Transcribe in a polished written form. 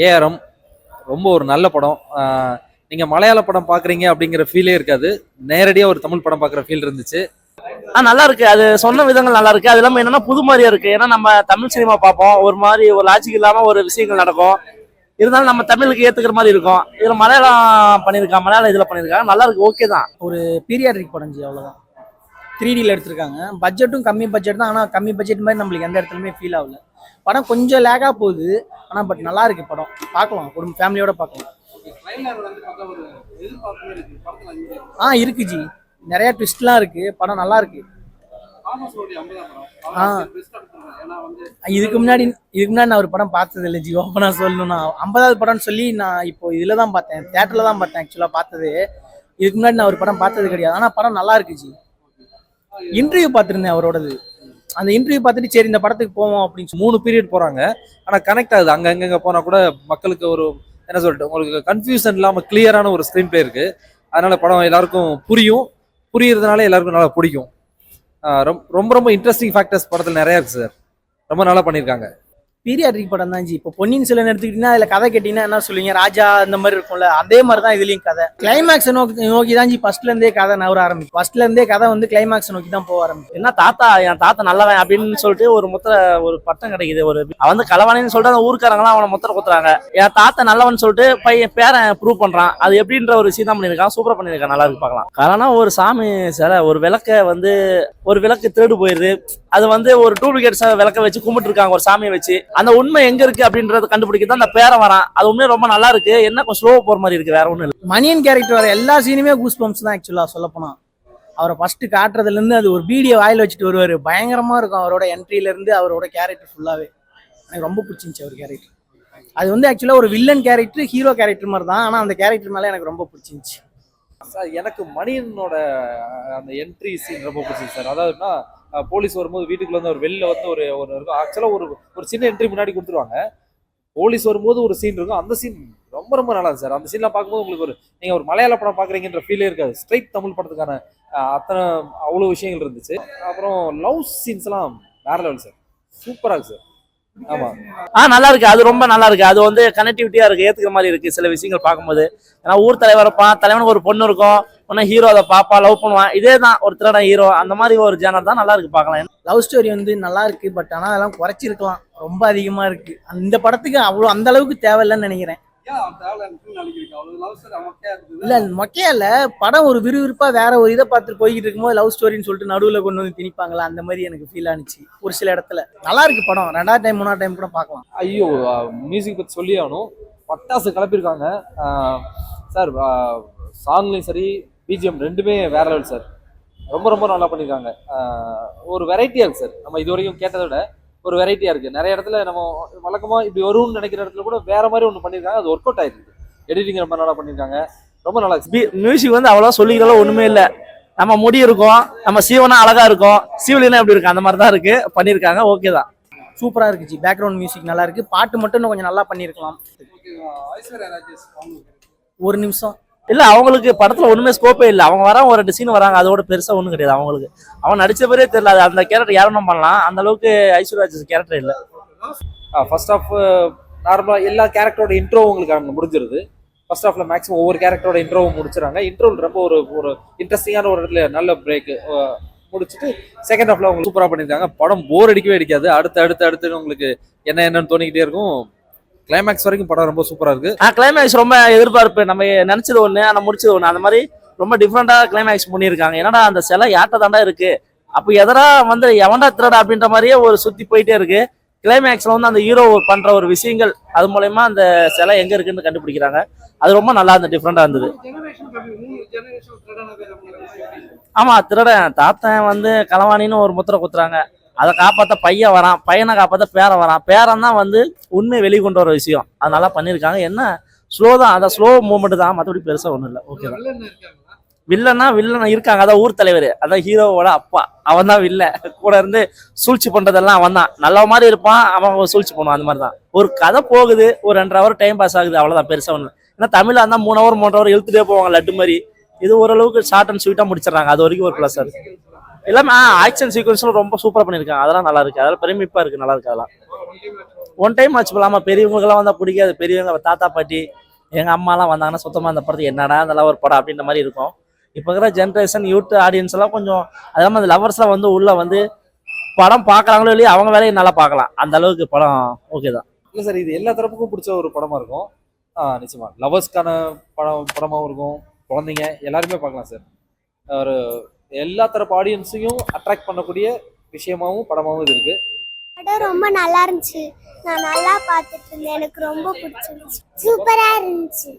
ஏஆரம் ரொம்ப ஒரு நல்ல படம். நீங்க மலையாள படம் பாக்குறீங்க அப்படிங்கிற ஃபீலே இருக்காது. நேரடியா ஒரு தமிழ் படம் பாக்குற ஃபீல் இருந்துச்சு. நல்லா இருக்கு. அது சொன்ன விதங்கள் நல்லா இருக்கு. அது இல்லாம என்னன்னா புது மாதிரியா இருக்கு. ஏன்னா நம்ம தமிழ் சினிமா பார்ப்போம், ஒரு மாதிரி ஒரு லாஜிக் இல்லாம ஒரு விஷயங்கள் நடக்கும். இருந்தாலும் நம்ம தமிழுக்கு ஏத்துக்கிற மாதிரி இருக்கும். இதுல மலையாளம் பண்ணியிருக்காங்க, மலையாளம் இதுல பண்ணியிருக்காங்க, நல்லா இருக்கு, ஓகே தான். ஒரு பீரியாட்ரிக் படம் ஜி, அவ்வளோதான். 3Dல எடுத்திருக்காங்க. பட்ஜெட்டும் கம்மி பட்ஜெட் தான், ஆனால் கம்மி பட்ஜெட் மாதிரி நம்மளுக்கு எந்த இடத்துலையுமே ஃபீல் ஆகல. படம் கொஞ்சம் லேக்காக போகுது, ஆனால் பட் நல்லா இருக்கு படம். பார்க்கலாம், ஒரு ஃபேமிலியோட பார்க்கலாம். இருக்கு ஜி, நிறைய ட்விஸ்ட்லாம் இருக்கு. படம் நல்லா இருக்கு. இதுக்கு முன்னாடி நான் ஒரு படம் பார்த்தது இல்லை ஜி, ஓப்பனா சொல்லணும்னா 50வது படம்னு சொல்லி நான் இப்போ இதில் தான் பார்த்தேன், தியேட்டர்ல தான் பார்த்தேன். ஆக்சுவலாக பார்த்தது இதுக்கு முன்னாடி நான் ஒரு படம் பார்த்தது கிடையாது. ஆனால் படம் நல்லா இருக்கு ஜி. இன்டர்வியூ பார்த்துருந்தேன் அவரோடது. அந்த இன்டர்வியூ பார்த்துட்டு சரி இந்த படத்துக்கு போவோம் அப்படின்னு 3 பீரியட் போறாங்க. ஆனா கனெக்ட் ஆகுது. அங்கங்க போனா கூட மக்களுக்கு ஒரு என்ன சொல்லிட்டு உங்களுக்கு கன்ஃபியூஷன் இல்லாம கிளியரான ஒரு ஸ்கிரீன் பிளே இருக்கு. அதனால படம் எல்லாருக்கும் புரியறதுனால எல்லாருக்கும் நல்லா பிடிக்கும். ரொம்ப ரொம்ப இன்ட்ரெஸ்டிங் ஃபேக்டர்ஸ் படத்துல நிறைய இருக்கு சார். ரொம்ப நல்லா பண்ணியிருக்காங்க. பீரியாட்ரிக் படம் தான் ஜி. இப்போ பொன்னியின் செல்வன் எடுத்துக்கிட்டீங்கன்னா அதில் கதை கேட்டீங்கன்னா என்ன சொல்லுவீங்க, ராஜா அந்த மாதிரி இருக்கும்ல, அதே மாதிரி தான் இதுலயும் கதை. கிளைமேக்ஸ் நோக்கி தான் ஜி ஃபர்ஸ்ட்ல இருந்தே கதை நவர ஆரம்பிக்கும். ஃபர்ஸ்ட்ல இருந்தே கதை வந்து கிளைமேக்ஸ் நோக்கி தான் போக ஆரம்பிக்கும். என்ன என் தாத்தா நல்லவன் அப்படின்னு சொல்லிட்டு ஒரு பட்டம் கிடைக்குது. அவன் வந்து களவாணின்னு சொல்லிட்டு அந்த ஊருக்காரங்களாம் அவனை முத்திர குத்துறாங்க. என் தாத்தா நல்லவன் சொல்லிட்டு பேரன் ப்ரூவ் பண்றான். அது எப்படின்ற ஒரு விஷயம் தான் பண்ணியிருக்கான். சூப்பரா பண்ணியிருக்கான், நல்லா இருக்கு, பார்க்கலாம். காரணம் ஒரு சாமி சிலை, ஒரு விளக்கு திருடு போயிருது. அது வந்து ஒரு டூப்ளிகேட் விளக்க வச்சு கும்பிட்டு இருக்காங்க ஒரு சாமியை வச்சு. அந்த உண்மை எங்க இருக்கு அப்படின்றத கண்டுபிடிக்க அந்த பேரை வரான். அது உண்மையை ரொம்ப நல்லா இருக்கு. என்ன கொஞ்சம் ஸ்லோவா போற மாதிரி இருக்கு, வேற ஒண்ணும் இல்லை. மணியன் கேரக்டர் வர எல்லா சீனுமே கூஸ் பம்ப்ஸ் தான். ஆக்சுவலா சொல்ல போனா அவரை ஃபர்ஸ்ட் காட்டுறதுல இருந்து அது ஒரு பீடியை வாயில வச்சுட்டு வருவாரு, பயங்கரமா இருக்கும். அவரோட என்ட்ரில இருந்து அவரோட கேரக்டர் ஃபுல்லாவே எனக்கு ரொம்ப பிடிச்சிருந்துச்சு. அவர் கேரக்டர் அது வந்து ஆக்சுவலா ஒரு வில்லன் கேரக்டர், ஹீரோ கேரக்டர் மாதிரி தான். ஆனா அந்த கேரக்டர் மேல எனக்கு ரொம்ப பிடிச்சிருந்துச்சு சார். எனக்கு மணியனோட அந்த என்ட்ரி சீன் ரொம்ப பிடிச்சிருக்கு சார். அதாவதுன்னா போலீஸ் வரும்போது வீட்டுக்குள்ள வந்து ஒரு வெளில வந்து ஒரு இருக்கும். ஆக்சுவலா ஒரு சின்ன என்ட்ரி முன்னாடி கொடுத்துருவாங்க. போலீஸ் வரும்போது ஒரு சீன் இருக்கும். அந்த சீன் ரொம்ப ரொம்ப நல்லா சார். அந்த சீன்லாம் பார்க்கும்போது உங்களுக்கு நீங்க ஒரு மலையாள படம் பாக்குறீங்கன்ற ஃபீலே இருக்காது. ஸ்ட்ரைட் தமிழ் படத்துக்கான அவ்வளவு விஷயங்கள் இருந்துச்சு. அப்புறம் லவ் சீன்ஸ் எல்லாம் வேற லெவல் சார். சூப்பரா இருக்கு சார். ஆமா, நல்லா இருக்கு. அது ரொம்ப நல்லா இருக்கு. அது வந்து கனெக்டிவிட்டியா இருக்கு, ஏத்துக்கிற மாதிரி இருக்கு சில விஷயங்கள் பார்க்கும்போது. ஏன்னா ஊர் தலைவனுக்கு ஒரு பொண்ணு இருக்கும், ஒன்னு ஹீரோ அதை பாப்பா லவ் பண்ணுவான். இதே தான் ஒரு திருட ஹீரோ, அந்த மாதிரி ஒரு ஜேனர் தான். நல்லா இருக்கு, பார்க்கலாம். லவ் ஸ்டோரி வந்து நல்லா இருக்கு. பட் ஆனால் அதெல்லாம் குறைச்சிருக்கலாம், ரொம்ப அதிகமா இருக்கு. இந்த படத்துக்கு அவ்வளோ அந்த அளவுக்கு தேவையில்லைன்னு நினைக்கிறேன். இல்ல மொக்கையா இல்ல, படம் ஒரு விறுவிறுப்பா வேற ஒரு இதை பார்த்துட்டு போய்கிட்டு இருக்கும்போது லவ் ஸ்டோரின்னு சொல்லிட்டு நடுவில் கொண்டு வந்து திணிப்பாங்களா, அந்த மாதிரி எனக்கு ஃபீல் ஆனிச்சு ஒரு சில இடத்துல. நல்லா இருக்கு படம். 2வது டைம் 3வது டைம் கூட பார்க்கலாம். ஐயோ, மியூசிக் பத்தி சொல்லி ஆகணும். பட்டாசு கிளப்பியிருக்காங்க சார். சாங்லையும் சரி, பிஜிஎம் ரெண்டுமே வேற லெவல் சார். ரொம்ப ரொம்ப நல்லா பண்ணியிருக்காங்க. ஒரு வெரைட்டியா இருக்கு சார். நம்ம இது வரைக்கும் கேட்டதை விட ஒரு வெரைட்டியா இருக்கு. நிறைய இடத்துல நம்ம வழக்கமா இப்படி வரும்னு நினைக்கிற இடத்துல கூட வேற மாதிரி ஒன்று பண்ணியிருக்காங்க. அது ஒர்க் அவுட் ஆயிருக்கு. எடிட்டிங் ரொம்ப நல்லா பண்ணியிருக்காங்க. ரொம்ப நல்லா இருக்கு. மியூசிக் வந்து அவ்வளோ சொல்லிக்கிறதும் ஒண்ணுமே இல்லை. நம்ம முடி இருக்கும், நம்ம சீவனா அழகா இருக்கும், சீவலினா எப்படி இருக்கு அந்த மாதிரி தான் இருக்கு, பண்ணியிருக்காங்க. ஓகே தான், சூப்பரா இருக்குச்சு. பேக்ரவுண்ட் மியூசிக் நல்லா இருக்கு. பாட்டு மட்டும் இன்னும் கொஞ்சம் நல்லா பண்ணியிருக்கலாம். ஒரு நிமிஷம் இல்ல, அவங்களுக்கு படத்துல ஒண்ணுமே ஸ்கோப்பே இல்லை. அவங்க ஒரு 2 சீன் வராங்க, அதோட பெருசா ஒண்ணும் கிடையாது அவங்களுக்கு. அவன் நடிச்ச பேரே தெரியல. அந்த கேரக்டர் யாரும் பண்ணலாம், அந்த அளவுக்கு ஐஸ்வர்யா கேரக்டர் இல்லை. ஃபர்ஸ்ட் ஆஃப் நார்மலா எல்லா கேரக்டரோட இன்ட்ரோ உங்களுக்கு அங்கே முடிஞ்சிருது. ஃபர்ஸ்ட் ஆஃப்ல மேக்ஸிமம் ஒவ்வொரு கேரக்டரோட இன்ட்ரோவும் முடிச்சிடறாங்க. இன்ட்ரோல் ரொம்ப ஒரு இன்ட்ரெஸ்டிங்கான ஒரு இடத்துல நல்ல பிரேக் முடிச்சுட்டு செகண்ட் ஹாஃப்ல அவங்க சூப்பரா பண்ணியிருக்காங்க. படம் போர் அடிக்கவே அடிக்காது. அடுத்து உங்களுக்கு என்னன்னு தோணிக்கிட்டே இருக்கும். கிளைமேக்ஸ் வரைக்கும் படம் ரொம்ப சூப்பரா இருக்கு. கிளைமேக்ஸ் ரொம்ப எதிர்பார்ப்பு. நம்ம நினைச்சது ஒண்ணு, ஆனா முடிச்சது ஒண்ணு. அந்த மாதிரி ரொம்ப டிஃப்ரெண்டா கிளைமேக்ஸ் பண்ணியிருக்காங்க. என்னடா அந்த சிலை யாட்ட தாண்டா இருக்கு, அப்ப எதனா வந்து எவன்டா திருடா அப்படின்ற மாதிரியே ஒரு சுத்தி போயிட்டே இருக்கு. கிளைமேக்ஸ்ல வந்து அந்த ஹீரோ பண்ற ஒரு விஷயங்கள், அது மூலயமா அந்த சிலை எங்க இருக்குன்னு கண்டுபிடிக்கிறாங்க. அது ரொம்ப நல்லா இருந்தது, டிஃப்ரெண்டா இருந்தது. ஆமா, திருடன் தாத்தன் வந்து களவாணின்னு ஒரு முத்திரை குத்துறாங்க. அதை காப்பாற்ற பையன் வரான், பையனை காப்பாற்ற பேரன் வரான். பேரன் தான் வந்து உண்மையை வெளிக்கொண்டு வர விஷயம். அது நல்லா பண்ணியிருக்காங்க. என்ன ஸ்லோ தான், அதை ஸ்லோ மூவ்மெண்ட் தான், மற்றபடி பெருசா ஒன்றும் இல்லை. ஓகே தான். வில்லன் இருக்காங்க. அதான் ஊர் தலைவர், அதான் ஹீரோவோட அப்பா. அவன் தான் வில்ல. கூட இருந்து சூழ்ச்சி பண்றதெல்லாம் அவன் தான். நல்ல மாதிரி இருப்பான், அவன் சூழ்ச்சி பண்ணுவான். அந்த மாதிரி தான் ஒரு கதை போகுது. ஒரு 2.5 ஹவர் டைம் பாஸ் ஆகுது, அவ்வளவுதான், பெருசா ஒண்ணு. ஏன்னா தமிழ்ல இருந்தா 3 ஹவர் 3 ஹவர் இழுத்துட்டே போவாங்க லட்டு மாதிரி. இது ஓரளவுக்கு ஷார்ட் அண்ட் ஸ்வீட்டா முடிச்சிடறாங்க. அது வரைக்கும் ஒரு பிளஸ் இருக்கு. எல்லாமே ஆக்ஷன் சீக்வன்ஸ்ல ரொம்ப சூப்பரா பண்ணிருக்காங்க. அதெல்லாம் நல்லா இருக்கு. அதெல்லாம் பிரமிப்பா இருக்கு, நல்லா இருக்கு. அதெல்லாம் ஒன் டைம் வாட்ச் போகலாமா, பெரியவங்களுக்குலாம் வந்தால் பிடிக்காது. பெரியவங்க தாத்தா பாட்டி எங்கள் அம்மாலாம் வந்தாங்கன்னா சுத்தமாக அந்த படத்துக்கு என்னடா அதெல்லாம் ஒரு படம் அப்படின்ற மாதிரி இருக்கும். இப்போ இருக்கிற ஜென்ரேஷன் யூத் ஆடியன்ஸ் எல்லாம் கொஞ்சம் அதே அந்த லவர்ஸ்லாம் வந்து உள்ள வந்து படம் பார்க்குறாங்களோ இல்லையோ அவங்க வேலையை நல்லா பார்க்கலாம். அந்த அளவுக்கு படம் ஓகே தான். இல்லை சார், இது எல்லா தரப்புக்கும் பிடிச்ச ஒரு படமா இருக்கும். நிச்சயமா லவர்ஸ்க்கான படமாகவும் இருக்கும். குழந்தைங்க எல்லாருமே பார்க்கலாம் சார். ஒரு எல்லா தரப்பு ஆடியன்ஸையும் அட்ராக்ட் பண்ணக்கூடிய விஷயமாவும் படமாவும் இது இருக்கு. படம் ரொம்ப நல்லா இருந்துச்சு. நான் நல்லா பார்த்துட்டு இருந்தேன். எனக்கு ரொம்ப பிடிச்சிருந்துச்சு. சூப்பரா இருந்துச்சு.